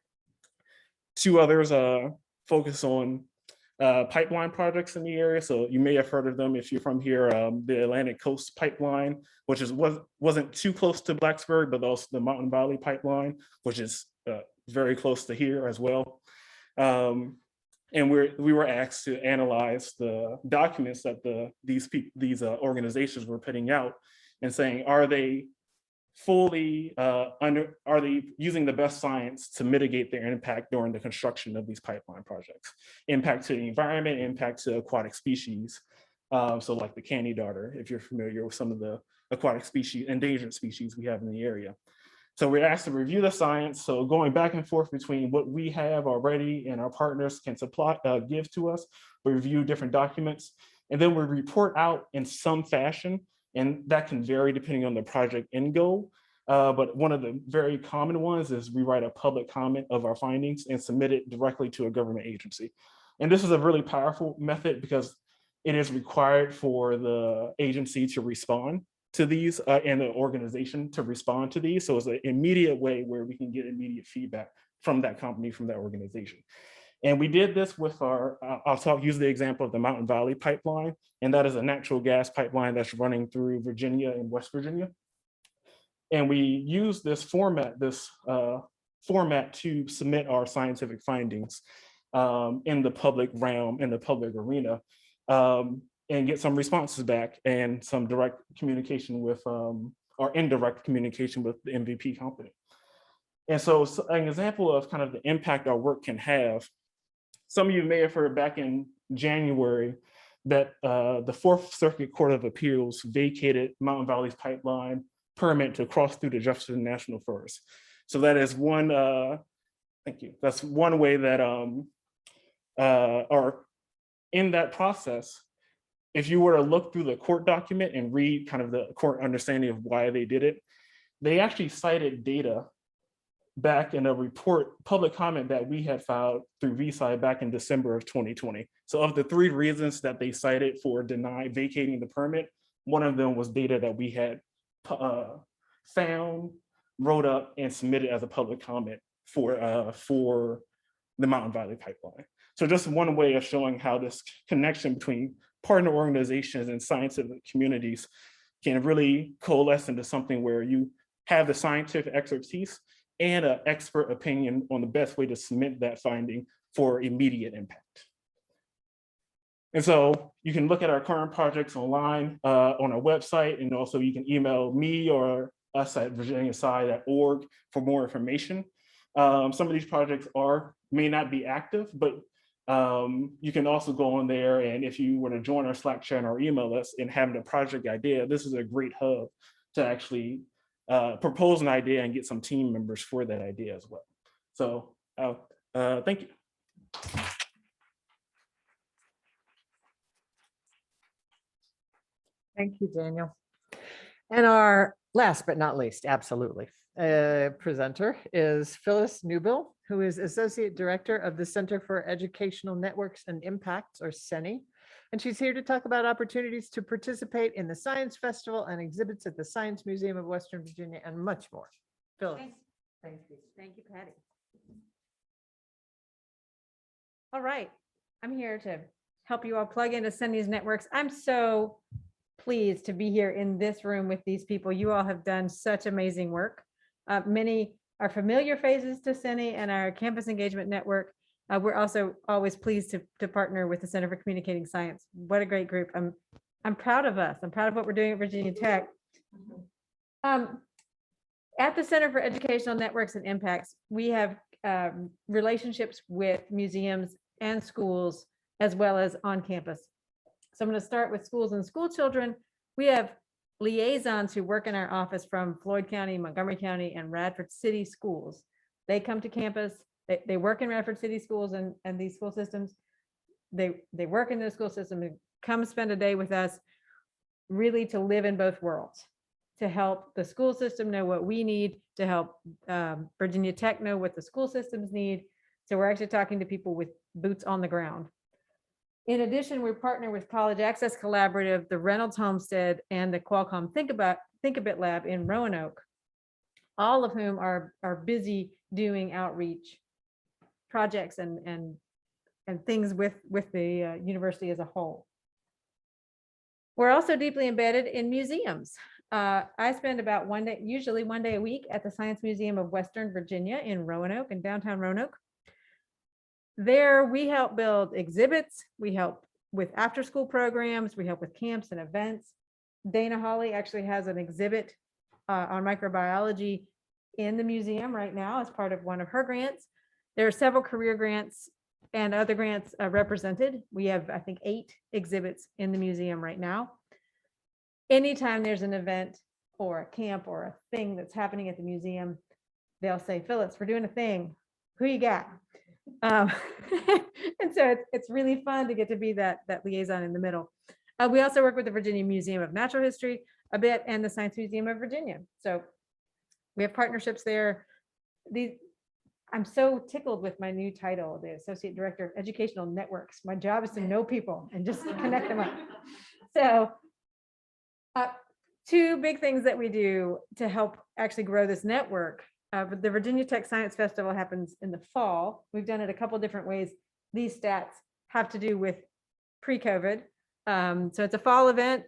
Two others focus on pipeline projects in the area. So you may have heard of them if you're from here, the Atlantic Coast Pipeline, which wasn't too close to Blacksburg, but also the Mountain Valley Pipeline, which is very close to here as well. And we were asked to analyze the documents that these organizations were putting out and saying, are they fully are they using the best science to mitigate their impact during the construction of these pipeline projects? Impact to the environment, impact to aquatic species. So like the candy darter, if you're familiar with some of the aquatic species, endangered species we have in the area. So we're asked to review the science. So going back and forth between what we have already and our partners can supply, give to us, we review different documents, and then we report out in some fashion, and that can vary depending on the project end goal. But one of the very common ones is we write a public comment of our findings and submit it directly to a government agency. And this is a really powerful method because it is required for the agency to respond to these and the organization to respond to these. So it's an immediate way where we can get immediate feedback from that company, from that organization. And we did this with use the example of the Mountain Valley Pipeline, and that is a natural gas pipeline that's running through Virginia and West Virginia. And we use this format to submit our scientific findings in the public realm, in the public arena, and get some responses back and some direct communication with, or indirect communication with the MVP company. And so an example of kind of the impact our work can have, some of you may have heard back in January that the Fourth Circuit Court of Appeals vacated Mountain Valley's pipeline permit to cross through the Jefferson National Forest. So that is one, thank you. That's one way that, or in that process, if you were to look through the court document and read kind of the court understanding of why they did it, they actually cited data back in a report, public comment that we had filed through VSci back in December of 2020. So of the 3 reasons that they cited for vacating the permit, one of them was data that we had found, wrote up, and submitted as a public comment for the Mountain Valley Pipeline. So just one way of showing how this connection between partner organizations and scientific communities can really coalesce into something where you have the scientific expertise and an expert opinion on the best way to submit that finding for immediate impact. And so you can look at our current projects online on our website, and also you can email me or us at virginiasci.org for more information. Some of these projects may not be active, but you can also go on there, and if you were to join our Slack channel or email us and have a project idea, this is a great hub to actually propose an idea and get some team members for that idea as well. So thank you. Thank you, Daniel. And our last but not least, absolutely, presenter is Phyllis Newbill, who is Associate Director of the Center for Educational Networks and Impacts, or CENI. And she's here to talk about opportunities to participate in the Science Festival and exhibits at the Science Museum of Western Virginia and much more. Phyllis. Thank you. Thank you, Patty. All right, I'm here to help you all plug into CENI's networks. I'm so pleased to be here in this room with these people. You all have done such amazing work. Many are familiar faces to CENI and our campus engagement network. We're also always pleased to partner with the Center for Communicating Science. What a great group. I'm proud of us. I'm proud of what we're doing at Virginia Tech. At the Center for Educational Networks and Impacts, we have relationships with museums and schools as well as on campus. So I'm going to start with schools and school children. We have liaisons who work in our office from Floyd County, Montgomery County, and Radford City schools. They come to campus, they work in Radford City schools and these school systems. They work in those school systems and come spend a day with us, really to live in both worlds, to help the school system know what we need, to help Virginia Tech know what the school systems need. So we're actually talking to people with boots on the ground. In addition, we partner with College Access Collaborative, the Reynolds Homestead, and the Qualcomm Think a Bit Lab in Roanoke, all of whom are busy doing outreach projects and things with the university as a whole. We're also deeply embedded in museums. I spend about usually one day a week at the Science Museum of Western Virginia in Roanoke, in downtown Roanoke. There, we help build exhibits, we help with after-school programs, we help with camps and events. Dana Hawley actually has an exhibit on microbiology in the museum right now as part of one of her grants. There are several career grants and other grants represented. We have, I think, 8 exhibits in the museum right now. Anytime there's an event or a camp or a thing that's happening at the museum, they'll say, Phyllis, we're doing a thing. Who you got? And so it's really fun to get to be that liaison in the middle. We also work with the Virginia Museum of Natural History a bit and the Science Museum of Virginia. So we have partnerships there. I'm so tickled with my new title, the Associate Director of Educational Networks. My job is to know people and just connect them up. So 2 big things that we do to help actually grow this network. The Virginia Tech Science Festival happens in the fall. We've done it a couple different ways. These stats have to do with pre-COVID. So it's a fall event.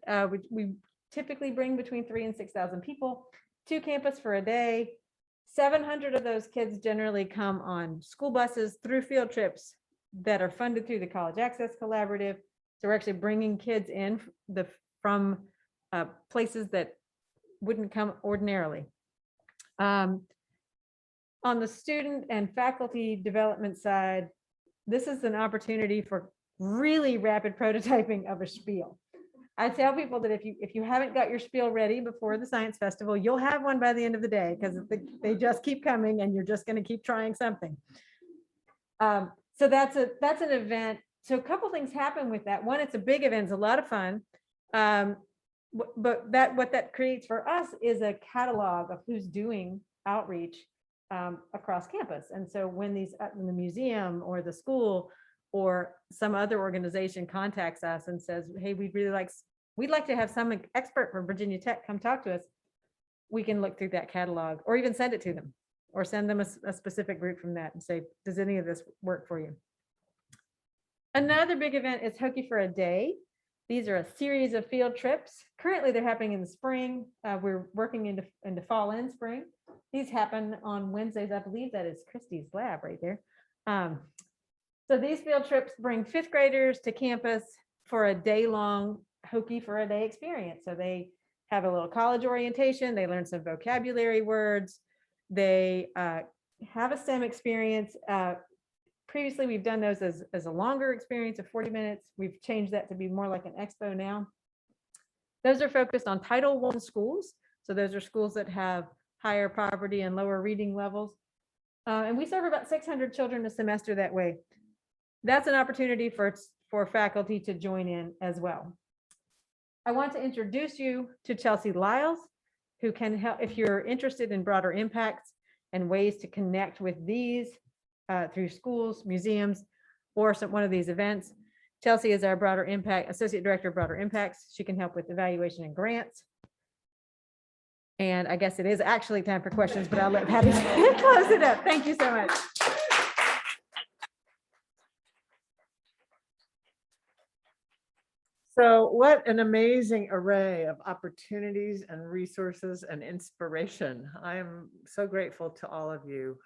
We typically bring between 3,000 and 6,000 people to campus for a day. 700 of those kids generally come on school buses through field trips that are funded through the College Access Collaborative. So we're actually bringing kids in from places that wouldn't come ordinarily. On the student and faculty development side, this is an opportunity for really rapid prototyping of a spiel. I tell people that if you haven't got your spiel ready before the science festival, you'll have one by the end of the day because they just keep coming and you're just going to keep trying something. So that's an event. So a couple things happen with that. One, it's a big event, it's a lot of fun. But what that creates for us is a catalog of who's doing outreach across campus. And so when when the museum or the school or some other organization contacts us and says, hey, we'd like to have some expert from Virginia Tech come talk to us, we can look through that catalog or even send it to them or send them a specific group from that and say, does any of this work for you? Another big event is Hokie for a Day. These are a series of field trips. Currently, they're happening in the spring. We're working into fall and spring. These happen on Wednesdays. I believe that is Christy's lab right there. So these field trips bring 5th graders to campus for a day-long Hokie for a Day experience. So they have a little college orientation. They learn some vocabulary words. They have a STEM experience. Previously, we've done those as a longer experience of 40 minutes. We've changed that to be more like an expo now. Those are focused on Title I schools. So those are schools that have higher poverty and lower reading levels. And we serve about 600 children a semester that way. That's an opportunity for faculty to join in as well. I want to introduce you to Chelsea Lyles, who can help if you're interested in broader impacts and ways to connect with these through schools, museums, or one of these events. Chelsea is our Broader Impact Associate Director of Broader Impacts. She can help with evaluation and grants. And I guess it is actually time for questions, but I'll let Patty close it up. Thank you so much. So what an amazing array of opportunities and resources and inspiration. I am so grateful to all of you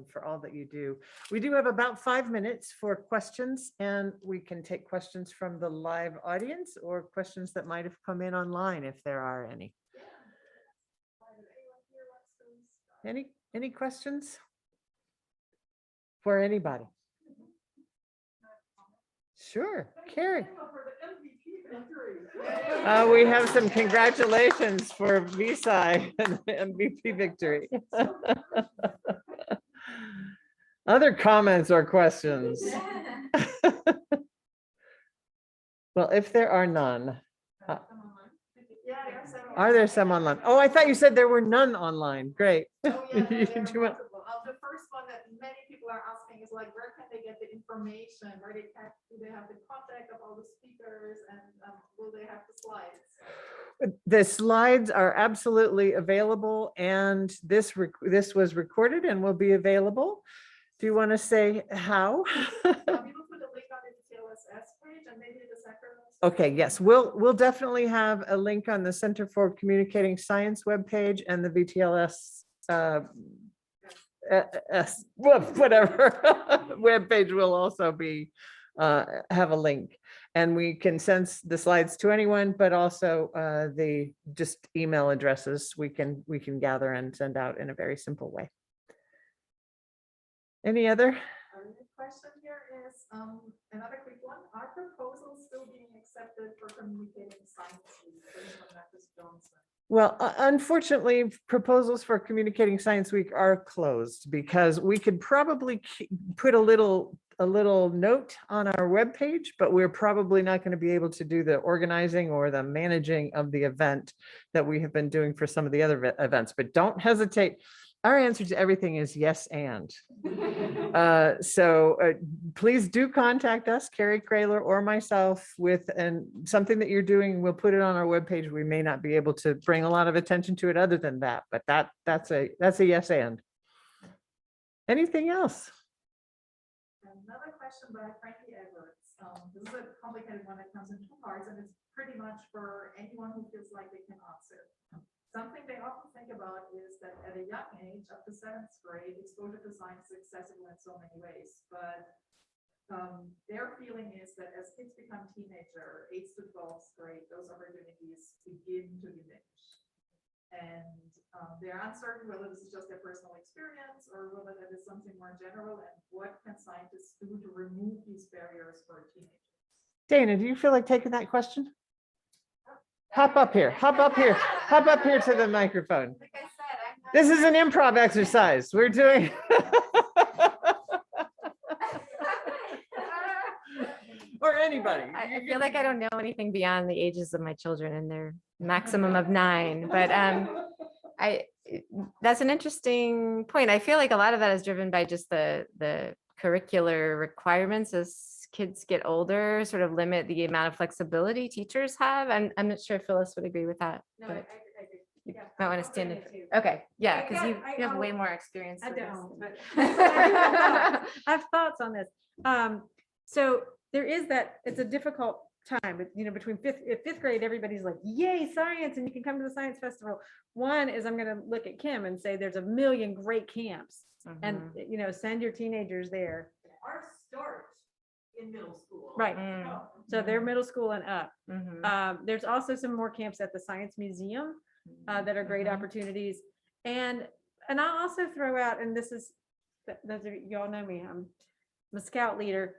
for all that you do. We do have about 5 minutes for questions, and we can take questions from the live audience or questions that might have come in online if there are any. Any questions? For anybody? Sure, Carrie. We have some congratulations for VSci and the MVP victory. Other comments or questions? Well, if there are none. Are there some online? Oh, I thought you said there were none online. Great. Oh, yeah, no, You they're do want- multiple. The first one that many people are asking is like, where can they get the information? Where they can, do they have the contact of all the speakers, and will they have the slides? The slides are absolutely available, and this was recorded and will be available. Do you want to say how? We will put a link on the VTLSS page and maybe the second. Okay, yes, we'll definitely have a link on the Center for Communicating Science webpage and the VTLS whatever webpage will also be have a link, and we can send the slides to anyone, but also the just email addresses we can gather and send out in a very simple way. Any other? Question here is another quick one. Are proposals still being accepted for communicating science week based on Dr. Johnson? Well, unfortunately, proposals for Communicating Science Week are closed because we could probably put a little note on our webpage, but we're probably not going to be able to do the organizing or the managing of the event that we have been doing for some of the other events. But don't hesitate. Our answer to everything is yes and. So please do contact us, Carrie, Kraler, or myself with something that you're doing. We'll put it on our webpage. We may not be able to bring a lot of attention to it other than that, but that's a yes and. Anything else? Another question by Frankie Edwards. This is a complicated one that comes in two parts, and it's pretty much for anyone who feels like they can answer. Something they often think about is that at a young age, up to 7th grade, exposure to science is accessible in so many ways. But their feeling is that as kids become teenager, 8th to 12th grade, those opportunities begin to diminish. And they're uncertain whether this is just their personal experience or whether that is something more general, and what can scientists do to remove these barriers for teenagers? Dana, do you feel like taking that question? Hop up here, hop up here, hop up here to the microphone. Like I said, This is an improv exercise. We're doing. Or anybody. I feel like I don't know anything beyond the ages of my children and their maximum of 9, but that's an interesting point. I feel like a lot of that is driven by just the curricular requirements as kids get older, sort of limit the amount of flexibility teachers have. I'm not sure if Phyllis would agree with that. No, but I you yeah, might want I'll to stand say in. that too. Okay, yeah, I because got- you have I- way more experience. I with this. don't, but I have thoughts on this. So there is that, it's a difficult time, but between fifth grade, everybody's like, yay, science, and you can come to the science festival. One is I'm gonna look at Kim and say, there's a million great camps, and send your teenagers there. Our start in middle school. Right. Mm. So they're middle school and up. Mhm. There's also some more camps at the Science Museum that are great opportunities. And I'll also throw out, and this is, those are, y'all know me, I'm a scout leader,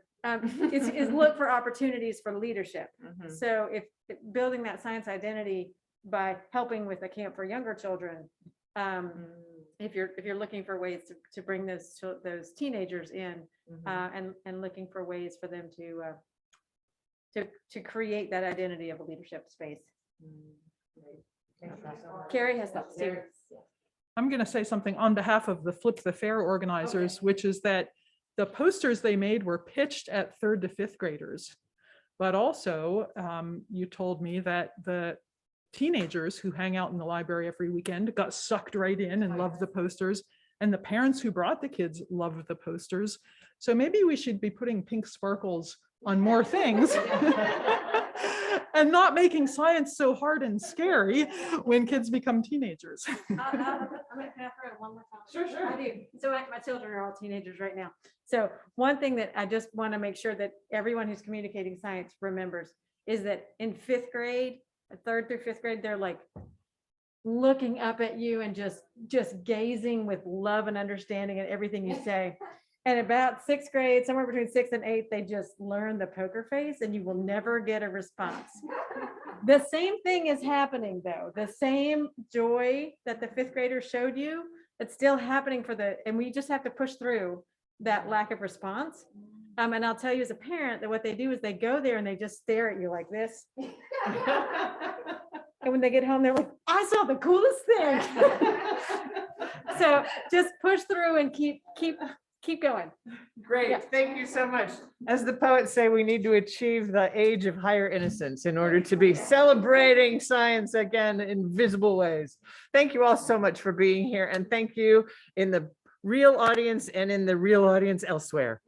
is look for opportunities for leadership. Mhm. So if building that science identity by helping with a camp for younger children, if you're looking for ways to bring those teenagers in, and looking for ways for them to create that identity of a leadership space. Carrie has thoughts too. I'm going to say something on behalf of the Flip the Fair organizers, which is that the posters they made were pitched at 3rd to 5th graders. But also, you told me that the teenagers who hang out in the library every weekend got sucked right in and loved the posters. And the parents who brought the kids loved the posters. So maybe we should be putting pink sparkles on more things and not making science so hard and scary when kids become teenagers. Can I throw it one more time? Sure. I do. So my children are all teenagers right now. So one thing that I just want to make sure that everyone who's communicating science remembers is that in 5th grade, 3rd through 5th grade, they're like looking up at you and just gazing with love and understanding at everything you say. And about 6th grade, somewhere between 6th and 8th, they just learn the poker face and you will never get a response. The same thing is happening though. The same joy that the 5th graders showed you, it's still happening and we just have to push through that lack of response. And I'll tell you as a parent that what they do is they go there and they just stare at you like this. And when they get home, they're like, I saw the coolest thing. So just push through and keep going. Great, Yeah. thank you so much. As the poets say, we need to achieve the age of higher innocence in order to be celebrating science again in visible ways. Thank you all so much for being here, and thank you in the real audience and in the real audience elsewhere.